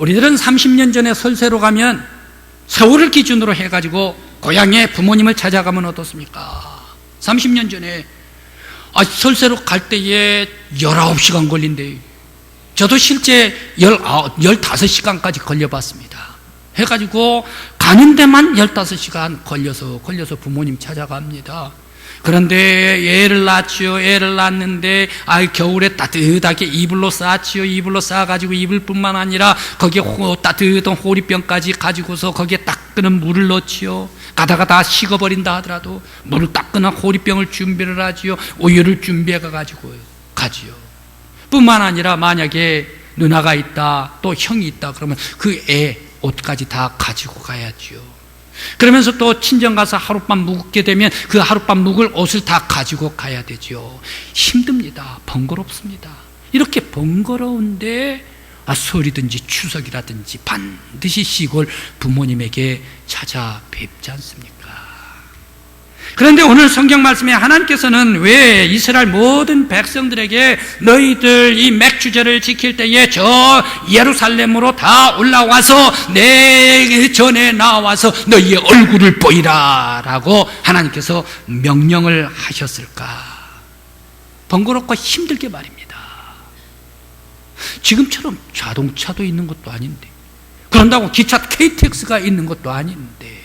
우리들은 30년 전에 설세로 가면 서울을 기준으로 해가지고 고향에 부모님을 찾아가면 어떻습니까? 30년 전에 설세로 갈 때에 19시간 걸린대요. 저도 실제 15시간까지 걸려봤습니다. 해가지고 가는 데만 15시간 걸려서 부모님 찾아갑니다. 그런데 애를 낳았는데 겨울에 따뜻하게 이불로 싸지요. 이불로 싸가지고 이불 뿐만 아니라 거기에 따뜻한 호리병까지 가지고서 거기에 따끈한 물을 넣지요. 가다가 다 식어버린다 하더라도 물을 따끈한 호리병을 준비를 하지요. 우유를 준비해 가지고 가지요. 뿐만 아니라 만약에 누나가 있다, 또 형이 있다 그러면 그 애 옷까지 다 가지고 가야지요. 그러면서 또 친정 가서 하룻밤 묵게 되면 그 하룻밤 묵을 옷을 다 가지고 가야 되죠. 힘듭니다. 번거롭습니다. 이렇게 번거로운데 설이든지 추석이라든지 반드시 시골 부모님에게 찾아뵙지 않습니까? 그런데 오늘 성경 말씀에 하나님께서는 왜 이스라엘 모든 백성들에게 너희들 이 맥주제를 지킬 때에 저 예루살렘으로 다 올라와서 내 전에 나와서 너희의 얼굴을 보이라 라고 하나님께서 명령을 하셨을까? 번거롭고 힘들게 말입니다. 지금처럼 자동차도 있는 것도 아닌데, 그런다고 기차 KTX가 있는 것도 아닌데,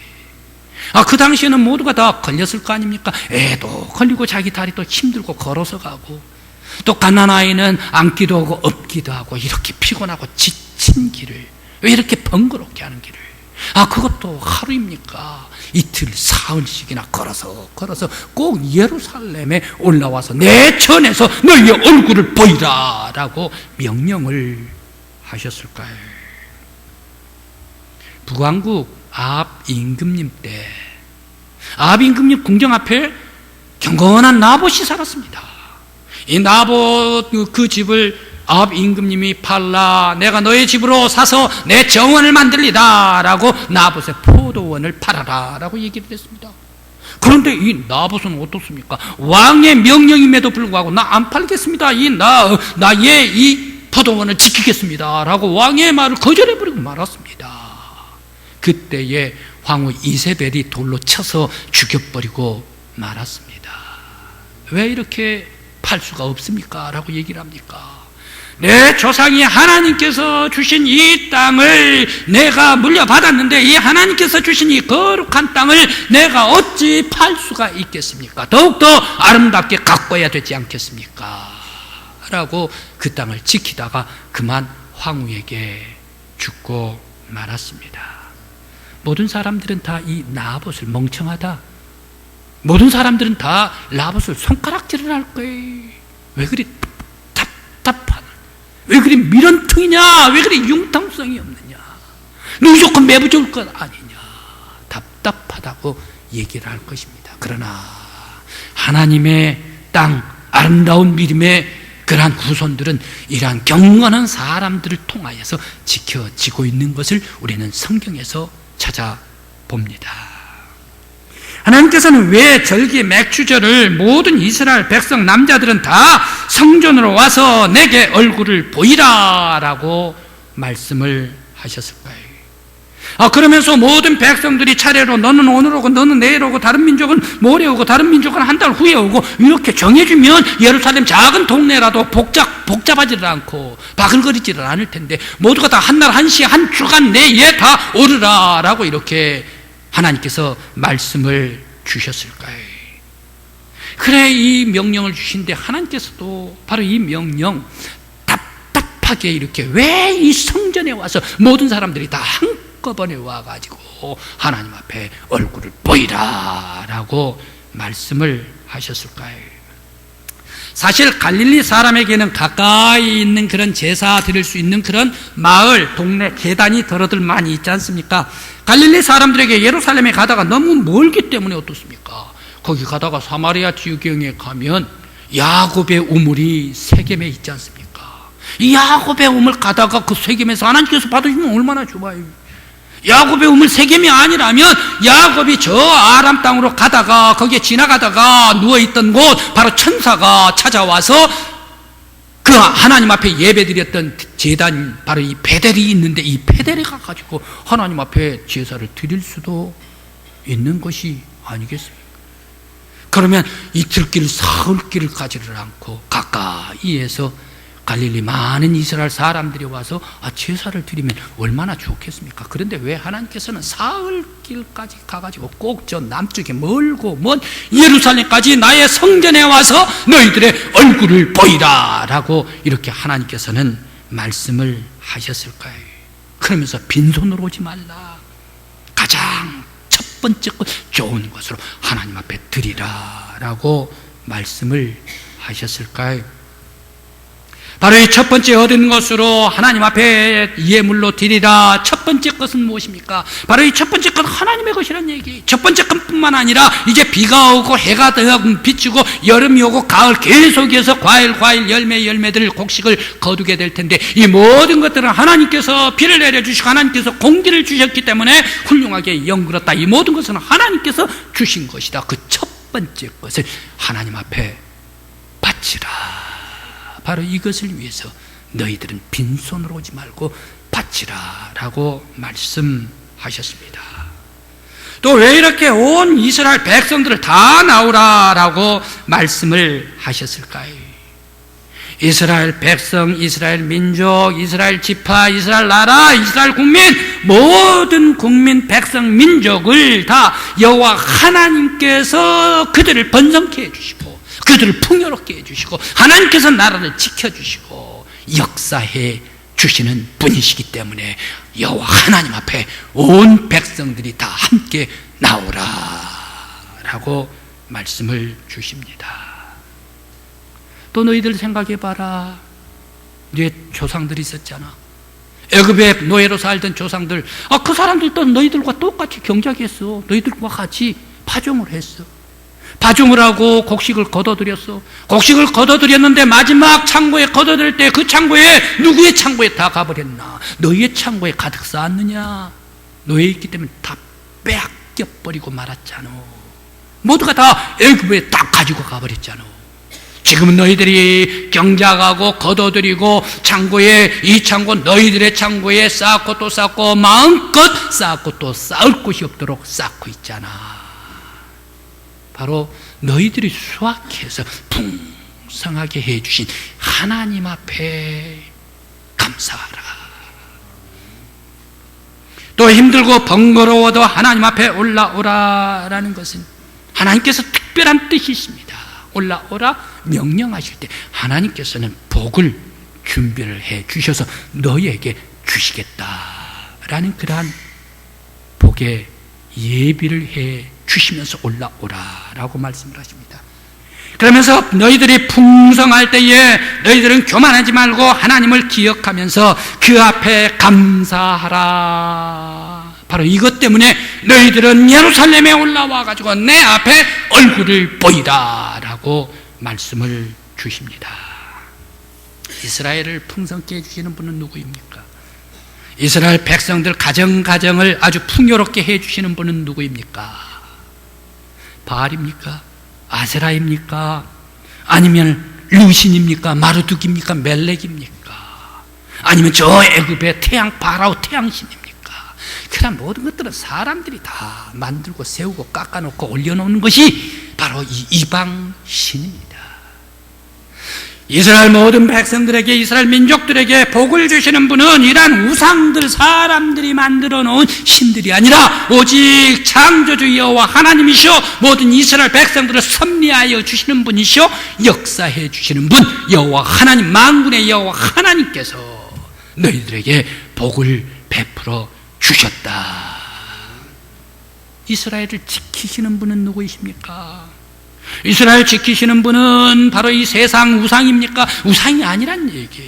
그 당시에는 모두가 다 걸렸을 거 아닙니까? 애도 걸리고 자기 다리도 힘들고 걸어서 가고, 또 갓난아이는 앉기도 하고 엎기도 하고 이렇게 피곤하고 지친 길을, 왜 이렇게 번거롭게 하는 길을, 그것도 하루입니까? 이틀 사흘씩이나 걸어서 꼭 예루살렘에 올라와서 내 전에서 너희의 얼굴을 보이라 라고 명령을 하셨을까요? 북왕국 아합 임금님 때 아합 임금님 궁정 앞에 경건한 나봇이 살았습니다. 이 나봇 그 집을 아합 임금님이 팔라, 내가 너의 집으로 사서 내 정원을 만들리다 라고 나봇의 포도원을 팔아라 라고 얘기를 했습니다. 그런데 이 나봇은 어떻습니까? 왕의 명령임에도 불구하고 나 안 팔겠습니다, 나의 이 포도원을 지키겠습니다 라고 왕의 말을 거절해버리고 말았습니다. 그때에 황후 이세벨이 돌로 쳐서 죽여버리고 말았습니다. 왜 이렇게 팔 수가 없습니까? 라고 얘기를 합니까? 내 조상이 하나님께서 주신 이 땅을 내가 물려받았는데 이 하나님께서 주신 이 거룩한 땅을 내가 어찌 팔 수가 있겠습니까? 더욱더 아름답게 가꿔야 되지 않겠습니까? 라고 그 땅을 지키다가 그만 황후에게 죽고 말았습니다. 모든 사람들은 다 이 나봇을 멍청하다, 모든 사람들은 다 나봇을 손가락질을 할 거예요. 왜 그리 답답하나, 왜 그리 미련퉁이냐, 왜 그리 융통성이 없느냐, 무조건 매부적일 것 아니냐, 답답하다고 얘기를 할 것입니다. 그러나 하나님의 땅, 아름다운 믿음의 그러한 후손들은 이러한 경건한 사람들을 통하여서 지켜지고 있는 것을 우리는 성경에서 찾아봅니다. 하나님께서는 왜 절기 맥주절을 모든 이스라엘 백성 남자들은 다 성전으로 와서 내게 얼굴을 보이라 라고 말씀을 하셨을까요? 그러면서 모든 백성들이 차례로 너는 오늘 오고 너는 내일 오고 다른 민족은 모레 오고 다른 민족은 한 달 후에 오고 이렇게 정해주면 예루살렘 작은 동네라도 복잡하지를 않고 바글거리지를 않을 텐데 모두가 다 한 날 한 시 한 주간 내에 다 오르라 라고 이렇게 하나님께서 말씀을 주셨을까요? 그래, 이 명령을 주신데 하나님께서도 바로 이 명령 답답하게 이렇게 왜 이 성전에 와서 모든 사람들이 다 한꺼번에 와가지고 하나님 앞에 얼굴을 보이라 라고 말씀을 하셨을까요? 사실 갈릴리 사람에게는 가까이 있는 그런 제사 드릴 수 있는 그런 마을, 동네, 계단이 더러들 많이 있지 않습니까? 갈릴리 사람들에게 예루살렘에 가다가 너무 멀기 때문에 어떻습니까? 거기 가다가 사마리아 지경에 가면 야곱의 우물이 세겜에 있지 않습니까? 이 야곱의 우물 가다가 그 세겜에서 하나님께서 받으시면 얼마나 좋아요. 야곱의 우물 세겜이 아니라면 야곱이 저 아람 땅으로 가다가 거기에 지나가다가 누워있던 곳 바로 천사가 찾아와서 그 하나님 앞에 예배드렸던 제단, 바로 이 베델이 있는데 이 베델에 가가지고 하나님 앞에 제사를 드릴 수도 있는 것이 아니겠습니까? 그러면 이 들길 사흘길을 가지를 않고 가까이에서 갈릴리 많은 이스라엘 사람들이 와서 제사를 드리면 얼마나 좋겠습니까? 그런데 왜 하나님께서는 사흘길까지 가가지고 꼭 저 남쪽에 멀고 먼 예루살렘까지 나의 성전에 와서 너희들의 얼굴을 보이라 라고 이렇게 하나님께서는 말씀을 하셨을까요? 그러면서 빈손으로 오지 말라, 가장 첫 번째 것 좋은 것으로 하나님 앞에 드리라 라고 말씀을 하셨을까요? 바로 이 첫 번째 얻은 것으로 하나님 앞에 예물로 드리라. 첫 번째 것은 무엇입니까? 바로 이 첫 번째 것 하나님의 것이라는 얘기. 첫 번째 것뿐만 아니라 이제 비가 오고 해가 비추고 여름이 오고 가을 계속해서 과일 열매들 곡식을 거두게 될 텐데 이 모든 것들은 하나님께서 비를 내려주시고 하나님께서 공기를 주셨기 때문에 훌륭하게 영그럽다. 이 모든 것은 하나님께서 주신 것이다. 그 첫 번째 것을 하나님 앞에 바치라. 바로 이것을 위해서 너희들은 빈손으로 오지 말고 바치라 라고 말씀하셨습니다. 또 왜 이렇게 온 이스라엘 백성들을 다 나오라 라고 말씀을 하셨을까요? 이스라엘 백성, 이스라엘 민족, 이스라엘 지파, 이스라엘 나라, 이스라엘 국민, 모든 국민, 백성, 민족을 다 여호와 하나님께서 그들을 번성케 해주시고 그들을 풍요롭게 해주시고 하나님께서 나라를 지켜주시고 역사해 주시는 분이시기 때문에 여호와 하나님 앞에 온 백성들이 다 함께 나오라 라고 말씀을 주십니다. 또 너희들 생각해봐라. 네 조상들이 있었잖아. 애굽에 노예로 살던 조상들, 그 사람들도 너희들과 똑같이 경작했어. 너희들과 같이 파종을 했어. 파종을 하고 곡식을 거둬들였어. 곡식을 거둬들였는데 마지막 창고에 거둬들일 때 그 창고에 누구의 창고에 다 가버렸나? 너희의 창고에 가득 쌓았느냐? 너희 있기 때문에 다 빼앗겨버리고 말았잖아. 모두가 다 애굽에 딱 가지고 가버렸잖아. 지금은 너희들이 경작하고 거둬들이고 창고에, 이 창고 너희들의 창고에 쌓고 또 쌓고 마음껏 쌓고 또 쌓을 곳이 없도록 쌓고 있잖아. 바로 너희들이 수확해서 풍성하게 해주신 하나님 앞에 감사하라. 또 힘들고 번거로워도 하나님 앞에 올라오라라는 것은 하나님께서 특별한 뜻이 있습니다. 올라오라 명령하실 때 하나님께서는 복을 준비를 해 주셔서 너희에게 주시겠다라는 그러한 복의 예비를 해 주시면서 올라오라라고 말씀을 하십니다. 그러면서 너희들이 풍성할 때에 너희들은 교만하지 말고 하나님을 기억하면서 그 앞에 감사하라. 바로 이것 때문에 너희들은 예루살렘에 올라와 가지고 내 앞에 얼굴을 보이라 라고 말씀을 주십니다. 이스라엘을 풍성케 해주시는 분은 누구입니까? 이스라엘 백성들 가정을 아주 풍요롭게 해주시는 분은 누구입니까? 바알입니까? 아세라입니까? 아니면 루신입니까? 마르둑입니까? 멜렉입니까? 아니면 저 애굽의 태양 파라오 태양신입니까? 그런 모든 것들은 사람들이 다 만들고 세우고 깎아놓고 올려놓는 것이 바로 이 이방신입니다. 이스라엘 모든 백성들에게, 이스라엘 민족들에게 복을 주시는 분은 이러한 우상들, 사람들이 만들어 놓은 신들이 아니라 오직 창조주 여호와 하나님이시오, 모든 이스라엘 백성들을 섭리하여 주시는 분이시오, 역사해 주시는 분 여호와 하나님, 만군의 여호와 하나님께서 너희들에게 복을 베풀어 주셨다. 이스라엘을 지키시는 분은 누구이십니까? 이스라엘 지키시는 분은 바로 이 세상 우상입니까? 우상이 아니란 얘기.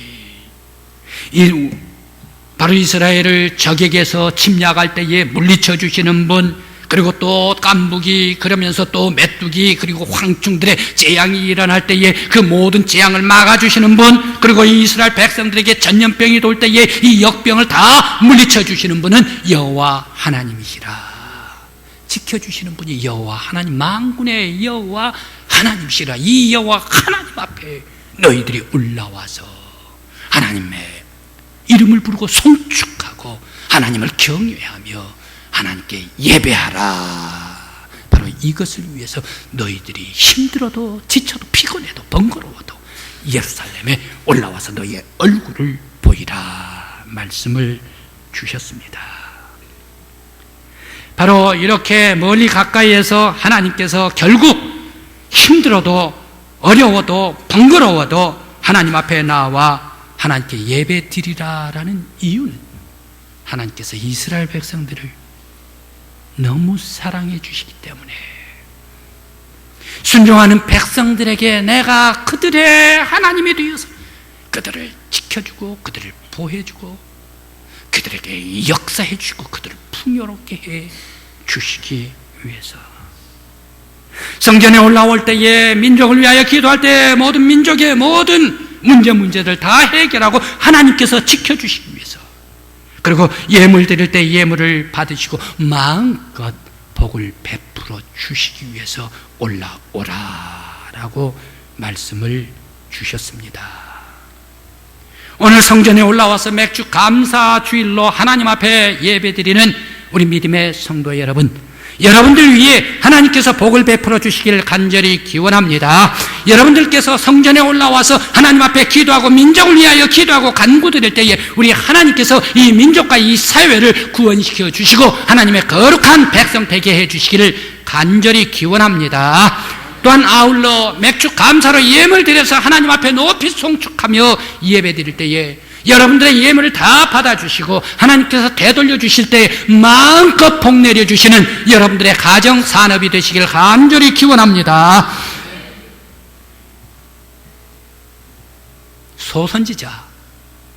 바로 이스라엘을 적에게서 침략할 때에 물리쳐 주시는 분, 그리고 또 깐부기, 그러면서 또 메뚜기, 그리고 황충들의 재앙이 일어날 때에 그 모든 재앙을 막아주시는 분, 그리고 이 이스라엘 백성들에게 전염병이 돌 때에 이 역병을 다 물리쳐 주시는 분은 여호와 하나님이시라. 지켜주시는 분이 여호와 하나님, 만군의 여호와 하나님이시라. 이 여호와 하나님 앞에 너희들이 올라와서 하나님의 이름을 부르고 송축하고 하나님을 경외하며 하나님께 예배하라. 바로 이것을 위해서 너희들이 힘들어도 지쳐도 피곤해도 번거로워도 예루살렘에 올라와서 너희의 얼굴을 보이라 말씀을 주셨습니다. 바로 이렇게 멀리 가까이에서 하나님께서 결국 힘들어도 어려워도 번거로워도 하나님 앞에 나와 하나님께 예배 드리라라는 이유는 하나님께서 이스라엘 백성들을 너무 사랑해 주시기 때문에 순종하는 백성들에게 내가 그들의 하나님이 되어서 그들을 지켜주고 그들을 보호해주고 그들에게 역사해 주고 그들을 풍요롭게 해 주시기 위해서 성전에 올라올 때에 민족을 위하여 기도할 때 모든 민족의 모든 문제들 다 해결하고 하나님께서 지켜주시기 위해서 그리고 예물 드릴 때 예물을 받으시고 마음껏 복을 베풀어 주시기 위해서 올라오라라고 말씀을 주셨습니다. 오늘 성전에 올라와서 맥주 감사 주일로 하나님 앞에 예배드리는 우리 믿음의 성도 여러분, 여러분들 위해 하나님께서 복을 베풀어 주시기를 간절히 기원합니다. 여러분들께서 성전에 올라와서 하나님 앞에 기도하고 민족을 위하여 기도하고 간구드릴 때에 우리 하나님께서 이 민족과 이 사회를 구원시켜 주시고 하나님의 거룩한 백성 되게 해 주시기를 간절히 기원합니다. 또한 아울러 맥주 감사로 예물 드려서 하나님 앞에 높이 송축하며 예배 드릴 때에 여러분들의 예물을 다 받아주시고 하나님께서 되돌려 주실 때 마음껏 복 내려주시는 여러분들의 가정 산업이 되시길 간절히 기원합니다. 소선지자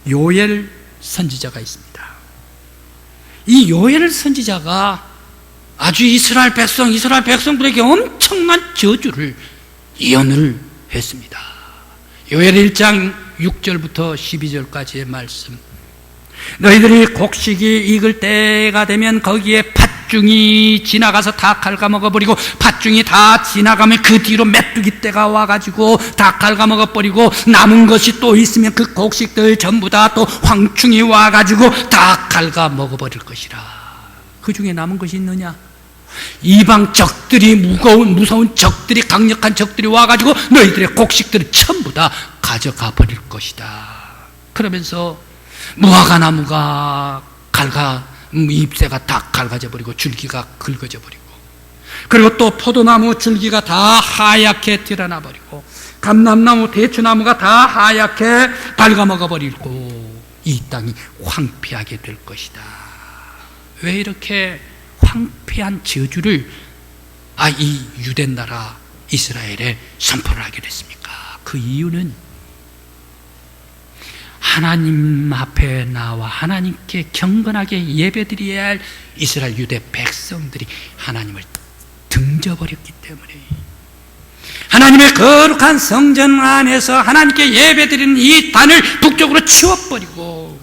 요엘 선지자가 있습니다. 이 요엘 선지자가 아주 이스라엘 백성들에게 엄청난 저주를 예언을 했습니다. 요엘 1장 6절부터 12절까지의 말씀. 너희들이 곡식이 익을 때가 되면 거기에 팥중이 지나가서 다 갉아먹어버리고 팥중이 다 지나가면 그 뒤로 메뚜기 떼가 와가지고 다 갉아먹어버리고 남은 것이 또 있으면 그 곡식들 전부 다 또 황충이 와가지고 다 갉아먹어버릴 것이라. 그 중에 남은 것이 있느냐? 이방 적들이 무서운 적들이 강력한 적들이 와가지고 너희들의 곡식들을 전부 다 가져가 버릴 것이다. 그러면서 무화과 나무가 잎새가 다 갈가져 버리고 줄기가 긁어져 버리고 그리고 또 포도나무 줄기가 다 하얗게 드러나 버리고 감람나무 대추나무가 다 하얗게 갉아먹어 버리고 이 땅이 황폐하게 될 것이다. 왜 이렇게 황폐한 저주를 이 유대 나라 이스라엘에 선포를 하게 됐습니까? 그 이유는 하나님 앞에 나와 하나님께 경건하게 예배드려야 할 이스라엘 유대 백성들이 하나님을 등져버렸기 때문에 하나님의 거룩한 성전 안에서 하나님께 예배드리는 이 단을 북쪽으로 치워버리고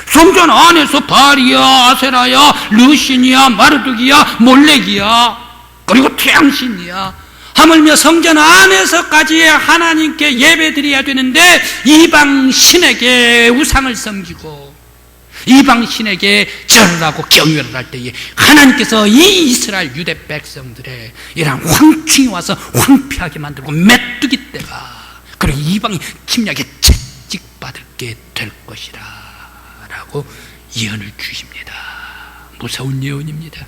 성전 안에서 바리야, 아세라야, 르신이야, 마르둑이야, 몰렉이야, 그리고 태양신이야, 하물며 성전 안에서까지 하나님께 예배드려야 되는데 이방 신에게 우상을 섬기고 이방 신에게 절을 하고 경외를 할 때에 하나님께서 이 이스라엘 유대 백성들의 이런 황충이 와서 황폐하게 만들고 메뚜기 떼가 그리고 이방이 침략에 채찍받게 될 것이라 라고 예언을 주십니다. 무서운 예언입니다.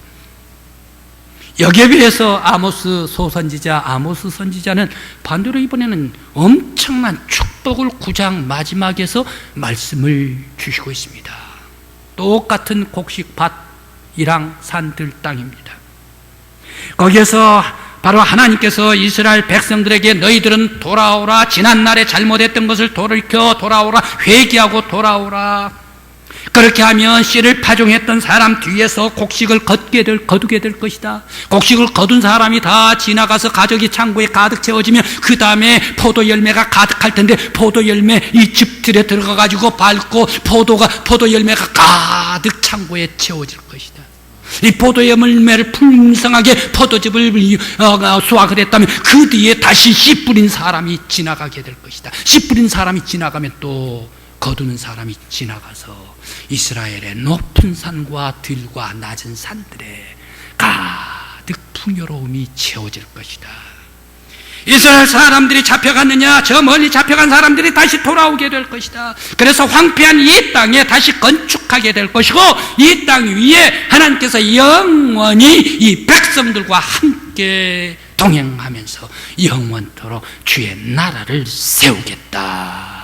여기에 비해서 아모스 소선지자, 아모스 선지자는 반대로 이번에는 엄청난 축복을 9장 마지막에서 말씀을 주시고 있습니다. 똑같은 곡식밭이랑 산들 땅입니다. 거기에서 바로 하나님께서 이스라엘 백성들에게 너희들은 돌아오라, 지난날에 잘못했던 것을 돌이켜 돌아오라, 회개하고 돌아오라. 그렇게 하면 씨를 파종했던 사람 뒤에서 곡식을 거두게 될 것이다. 곡식을 거둔 사람이 다 지나가서 가족이 창고에 가득 채워지면 그 다음에 포도 열매가 가득할 텐데 포도 열매 이 집들에 들어가가지고 밟고 포도 열매가 가득 창고에 채워질 것이다. 이 포도의 열매를 풍성하게 포도즙을 수확을 했다면 그 뒤에 다시 씨 뿌린 사람이 지나가게 될 것이다. 씨 뿌린 사람이 지나가면 또 거두는 사람이 지나가서 이스라엘의 높은 산과 들과 낮은 산들에 가득 풍요로움이 채워질 것이다. 이스라엘 사람들이 잡혀갔느냐? 저 멀리 잡혀간 사람들이 다시 돌아오게 될 것이다. 그래서 황폐한 이 땅에 다시 건축하게 될 것이고, 이 땅 위에 하나님께서 영원히 이 백성들과 함께 동행하면서 영원토록 주의 나라를 세우겠다.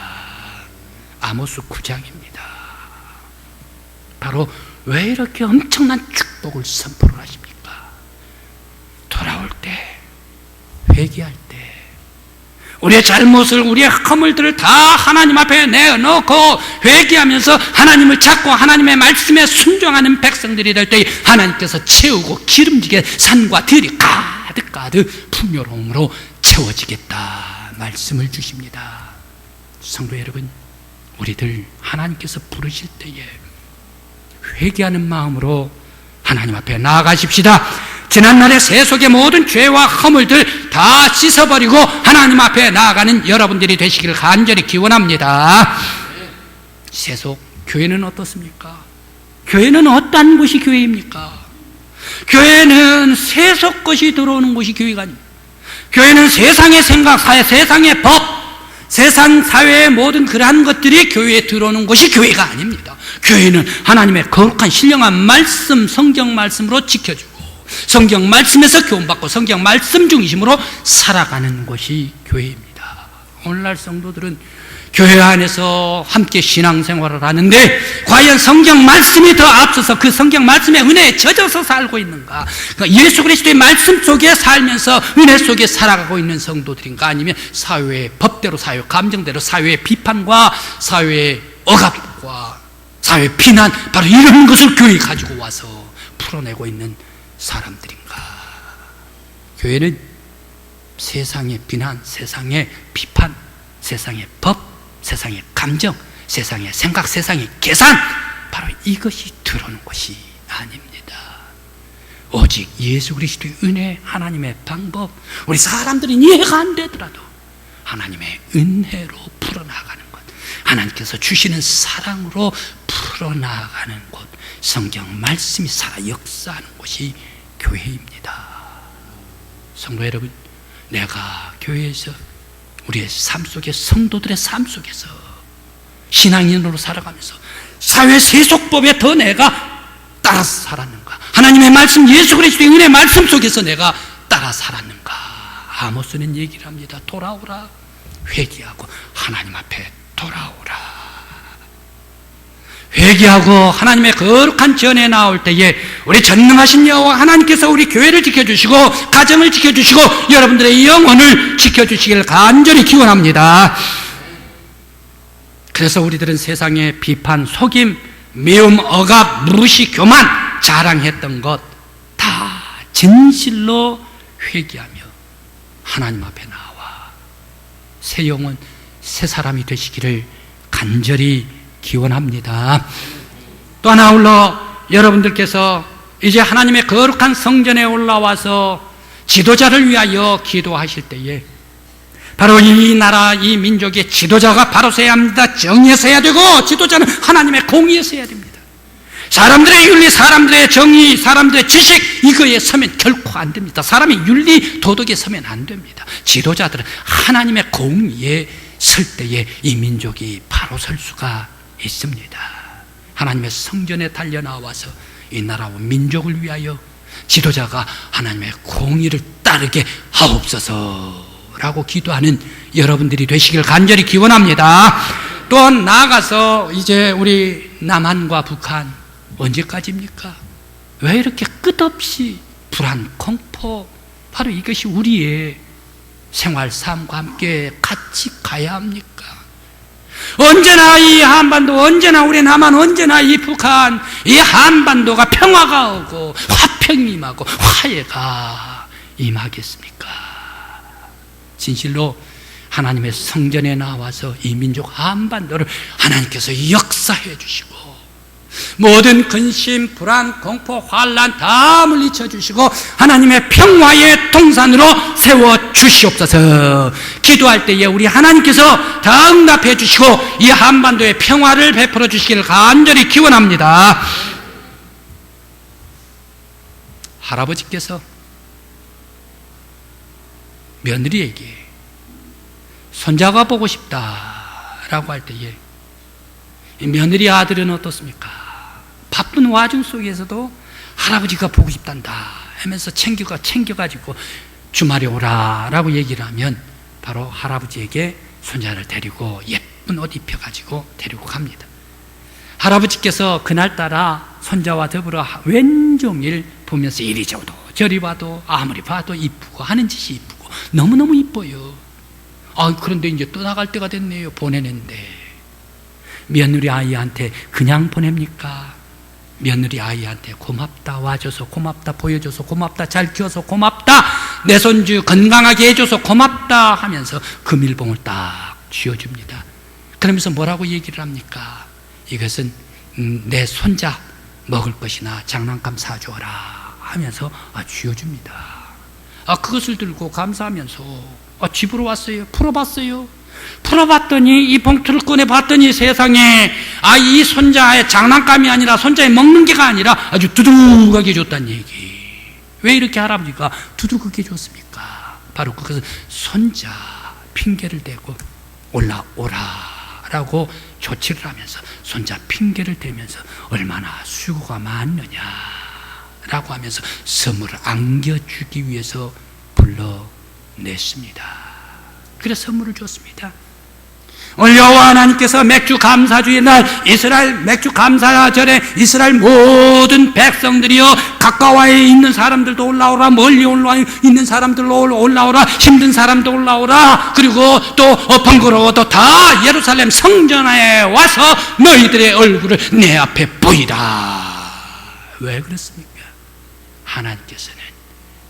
아모스 9장입니다. 바로 왜 이렇게 엄청난 축복을 선포를 하십니까? 돌아올 때, 회개할 때, 우리의 잘못을, 우리의 허물들을 다 하나님 앞에 내어놓고 회개하면서 하나님을 찾고 하나님의 말씀에 순종하는 백성들이 될 때 하나님께서 채우고 기름지게 산과 들이 가득 풍요로움으로 채워지겠다 말씀을 주십니다. 성도 여러분, 우리들 하나님께서 부르실 때에 회개하는 마음으로 하나님 앞에 나아가십시다. 지난날의 세속의 모든 죄와 허물들 다 씻어버리고 하나님 앞에 나아가는 여러분들이 되시기를 간절히 기원합니다. 세속, 교회는 어떻습니까? 교회는 어떠한 곳이 교회입니까? 교회는 세속 것이 들어오는 곳이 교회가 아닙니다. 교회는 세상의 생각, 세상의 법, 세상 사회의 모든 그러한 것들이 교회에 들어오는 것이 교회가 아닙니다. 교회는 하나님의 거룩한 신령한 말씀, 성경 말씀으로 지켜주고 성경 말씀에서 교훈받고 성경 말씀 중심으로 살아가는 것이 교회입니다. 오늘날 성도들은 교회 안에서 함께 신앙생활을 하는데 과연 성경 말씀이 더 앞서서 그 성경 말씀의 은혜에 젖어서 살고 있는가? 그러니까 예수 그리스도의 말씀 속에 살면서 은혜 속에 살아가고 있는 성도들인가? 아니면 사회의 법대로, 사회 감정대로, 사회의 비판과 사회의 억압과 사회의 비난, 바로 이런 것을 교회에 가지고 와서 풀어내고 있는 사람들인가? 교회는 세상의 비난, 세상의 비판, 세상의 법, 세상의 감정, 세상의 생각, 세상의 계산, 바로 이것이 들어오는 것이 아닙니다. 오직 예수 그리스도의 은혜, 하나님의 방법, 우리 사람들이 이해가 안 되더라도 하나님의 은혜로 풀어나가는 것, 하나님께서 주시는 사랑으로 풀어나가는 곳, 성경 말씀이 살아 역사하는 곳이 교회입니다. 성도 여러분, 내가 교회에서 우리의 삶 속에, 성도들의 삶 속에서 신앙인으로 살아가면서 사회 세속법에 더 내가 따라서 살았는가? 하나님의 말씀, 예수 그리스도의 은혜 말씀 속에서 내가 따라 살았는가? 아모스는 얘기를 합니다. 돌아오라. 회개하고 하나님 앞에 돌아오라. 회개하고 하나님의 거룩한 전에 나올 때에 우리 전능하신 여호와 하나님께서 우리 교회를 지켜주시고 가정을 지켜주시고 여러분들의 영혼을 지켜주시기를 간절히 기원합니다. 그래서 우리들은 세상의 비판, 속임, 미움, 억압, 무시, 교만, 자랑했던 것 다 진실로 회개하며 하나님 앞에 나와 새 영혼, 새 사람이 되시기를 간절히 기원합니다. 또 하나 아울러 여러분들께서 이제 하나님의 거룩한 성전에 올라와서 지도자를 위하여 기도하실 때에 바로 이 나라, 이 민족의 지도자가 바로 서야 합니다. 정의에서 해야 되고 지도자는 하나님의 공의에서 해야 됩니다. 사람들의 윤리, 사람들의 정의, 사람들의 지식, 이거에 서면 결코 안 됩니다. 사람의 윤리, 도덕에 서면 안 됩니다. 지도자들은 하나님의 공의에 설 때에 이 민족이 바로 설 수가 있습니다. 하나님의 성전에 달려나와서 이 나라와 민족을 위하여 지도자가 하나님의 공의를 따르게 하옵소서라고 기도하는 여러분들이 되시길 간절히 기원합니다. 또 나아가서 이제 우리 남한과 북한 언제까지입니까? 왜 이렇게 끝없이 불안, 공포, 바로 이것이 우리의 생활 삶과 함께 같이 가야 합니까? 언제나 이 한반도, 언제나 우리 남한, 언제나 이 북한, 이 한반도가 평화가 오고 화평이 임하고 화해가 임하겠습니까? 진실로 하나님의 성전에 나와서 이 민족 한반도를 하나님께서 역사해 주시고 모든 근심, 불안, 공포, 환난 다 물리쳐 주시고 하나님의 평화의 동산으로 세워 주시옵소서. 기도할 때에 우리 하나님께서 다 응답해 주시고 이 한반도에 평화를 베풀어 주시기를 간절히 기원합니다. 할아버지께서 며느리에게 손자가 보고 싶다라고 할 때에 며느리 아들은 어떻습니까? 바쁜 와중 속에서도 할아버지가 보고 싶단다 하면서 챙겨가지고 주말에 오라라고 얘기를 하면 바로 할아버지에게 손자를 데리고 예쁜 옷 입혀가지고 데리고 갑니다. 할아버지께서 그날따라 손자와 더불어 왼종일 보면서 이리 저도 저리 봐도 아무리 봐도 이쁘고 하는 짓이 이쁘고 너무너무 이뻐요. 그런데 이제 떠나갈 때가 됐네요. 보내는데 며느리 아이한테 그냥 보냅니까? 며느리 아이한테 고맙다, 와줘서 고맙다, 보여줘서 고맙다, 잘 키워서 고맙다, 내 손주 건강하게 해줘서 고맙다 하면서 금일봉을 딱 쥐어줍니다. 그러면서 뭐라고 얘기를 합니까? 이것은 내 손자 먹을 것이나 장난감 사주어라 하면서 쥐어줍니다. 그것을 들고 감사하면서 집으로 왔어요. 풀어봤어요. 풀어봤더니 이 봉투를 꺼내봤더니 세상에 이 손자의 장난감이 아니라 손자의 먹는 게가 아니라 아주 두둑하게 줬다는 얘기. 왜 이렇게 할아버지가 두둑하게 줬습니까? 바로 그것은 손자 핑계를 대고 올라오라라고 조치를 하면서 손자 핑계를 대면서 얼마나 수고가 많느냐라고 하면서 선물을 안겨주기 위해서 불러냈습니다. 그래서 선물을 줬습니다. 오늘 여호와 하나님께서 맥주 감사주의 날 이스라엘 맥주 감사절에 이스라엘 모든 백성들이여 가까워에 있는 사람들도 올라오라, 멀리 올라와 있는 사람들도 올라오라, 힘든 사람도 올라오라, 그리고 또 번거로워도 다 예루살렘 성전에 와서 너희들의 얼굴을 내 앞에 보이라. 왜 그렇습니까? 하나님께서는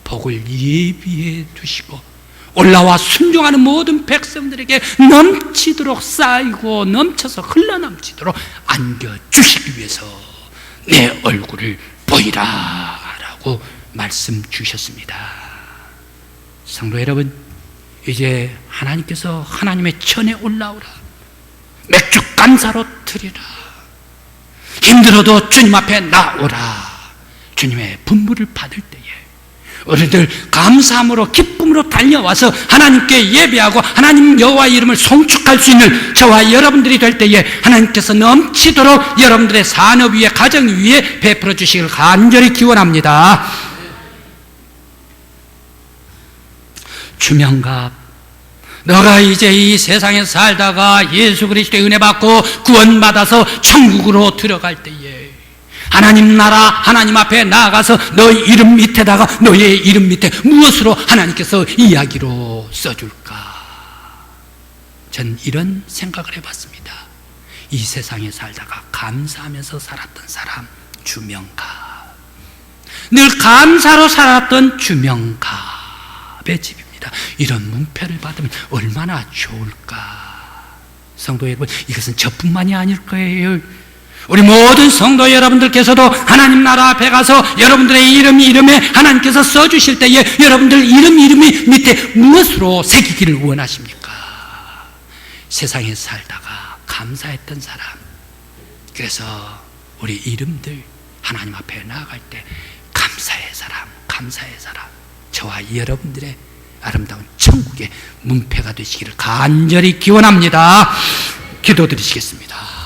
복을 예비해 두시고 올라와 순종하는 모든 백성들에게 넘치도록 쌓이고 넘쳐서 흘러넘치도록 안겨주시기 위해서 내 얼굴을 보이라 라고 말씀 주셨습니다. 성도 여러분, 이제 하나님께서 하나님의 전에 올라오라, 맥주 감사로 드리라, 힘들어도 주님 앞에 나오라, 주님의 분부를 받을 때에 우리들 감사함으로 기쁨으로 달려와서 하나님께 예배하고 하나님 여호와 이름을 송축할 수 있는 저와 여러분들이 될 때에 하나님께서 넘치도록 여러분들의 산업 위에 가정 위에 베풀어 주시길 간절히 기원합니다. 주명갑, 너가 이제 이 세상에 살다가 예수 그리스도의 은혜 받고 구원받아서 천국으로 들어갈 때에 하나님 나라 하나님 앞에 나아가서 너의 이름 밑에다가 너의 이름 밑에 무엇으로 하나님께서 이야기로 써줄까? 전 이런 생각을 해봤습니다. 이 세상에 살다가 감사하면서 살았던 사람, 주명갑, 늘 감사로 살았던 주명갑의 집입니다. 이런 문패를 받으면 얼마나 좋을까? 성도 여러분, 이것은 저뿐만이 아닐 거예요. 우리 모든 성도 여러분들께서도 하나님 나라 앞에 가서 여러분들의 이름에 하나님께서 써주실 때에 여러분들 이름이 밑에 무엇으로 새기기를 원하십니까? 세상에 살다가 감사했던 사람. 그래서 우리 이름들 하나님 앞에 나아갈 때 감사의 사람, 저와 여러분들의 아름다운 천국의 문패가 되시기를 간절히 기원합니다. 기도드리시겠습니다.